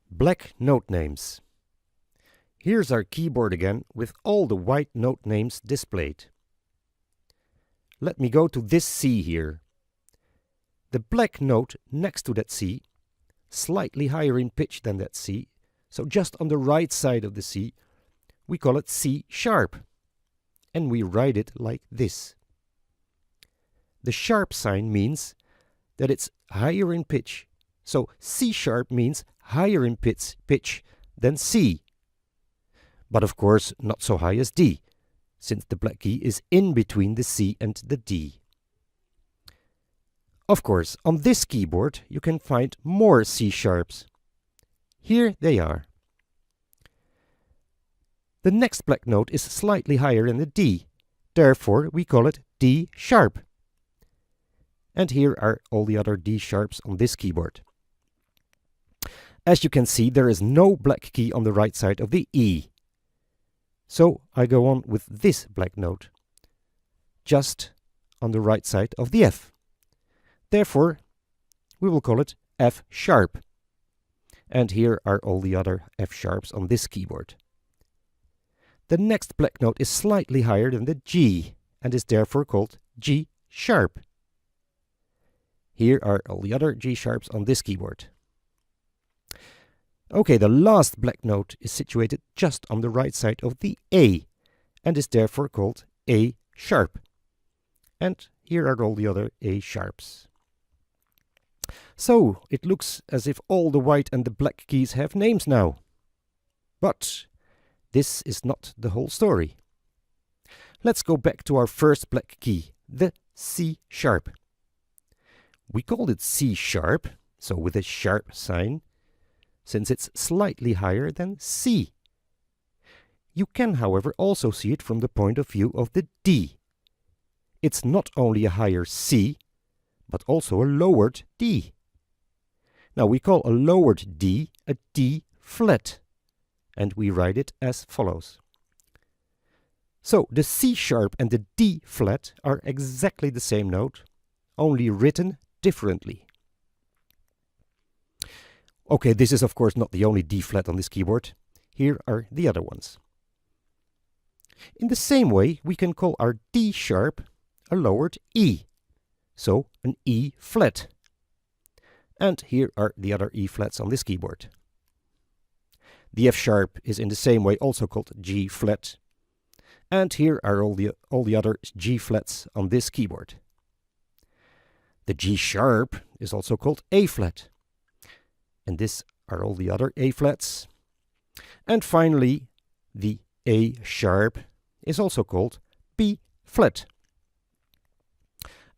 Black note names. Here's our keyboard again with all the white note names displayed. Let me go to this C here. The black note next to that C, slightly higher in pitch than that C, so just on the right side of the C, we call it C sharp. And we write it like this. The sharp sign means that it's higher in pitch. So C sharp means higher in pitch than C. But of course not so high as D, since the black key is in between the C and the D. Of course, on this keyboard you can find more C sharps. Here they are. The next black note is slightly higher than the D, therefore we call it D sharp. And here are all the other D sharps on this keyboard. As you can see, there is no black key on the right side of the E. So I go on with this black note, just on the right side of the F. Therefore, we will call it F sharp. And here are all the other F sharps on this keyboard. The next black note is slightly higher than the G, and is therefore called G sharp. Here are all the other G sharps on this keyboard. Okay, the last black note is situated just on the right side of the A, and is therefore called A sharp. And here are all the other A sharps. So, it looks as if all the white and the black keys have names now. But this is not the whole story. Let's go back to our first black key, the C sharp. We called it C sharp, so with a sharp sign, since it's slightly higher than C. You can, however, also see it from the point of view of the D. It's not only a higher C, but also a lowered D. Now we call a lowered D a D flat, and we write it as follows. So the C sharp and the D flat are exactly the same note, only written differently. Okay, this is of course not the only D flat on this keyboard. Here are the other ones. In the same way, we can call our D sharp a lowered E, so an E flat. And here are the other E flats on this keyboard. The F sharp is in the same way also called G flat. And here are all the other G flats on this keyboard. The G sharp is also called A flat. And these are all the other A flats. And finally, the A sharp is also called B flat.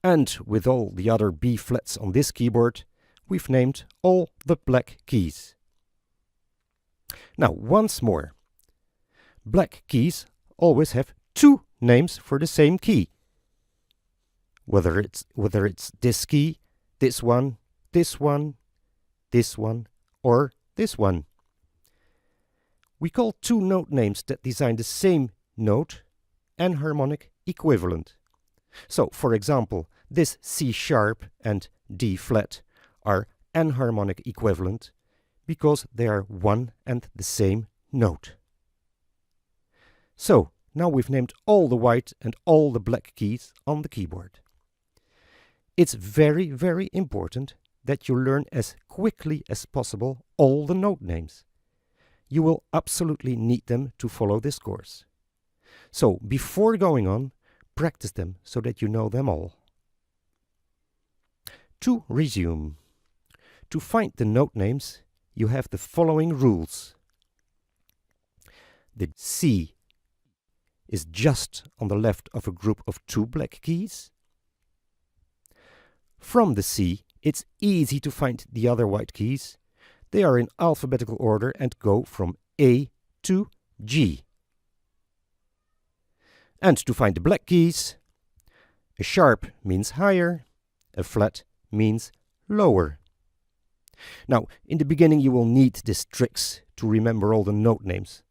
And with all the other B flats on this keyboard, we've named all the black keys. Now, once more. Black keys always have two names for the same key. Whether it's this key, this one, this one, this one, or this one. We call two note names that design the same note enharmonic equivalent. So, for example, this C sharp and D flat are enharmonic equivalent because they are one and the same note. So, now we've named all the white and all the black keys on the keyboard. It's very, very important that you learn as quickly as possible all the note names. You will absolutely need them to follow this course. So, before going on, practice them so that you know them all. To resume. To find the note names, you have the following rules. The C is just on the left of a group of two black keys. From the C, it's easy to find the other white keys. They are in alphabetical order and go from A to G. And to find the black keys, a sharp means higher, a flat means lower. Now, in the beginning you will need these tricks to remember all the note names.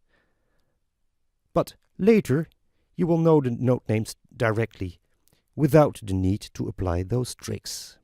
But later you will know the note names directly, without the need to apply those tricks.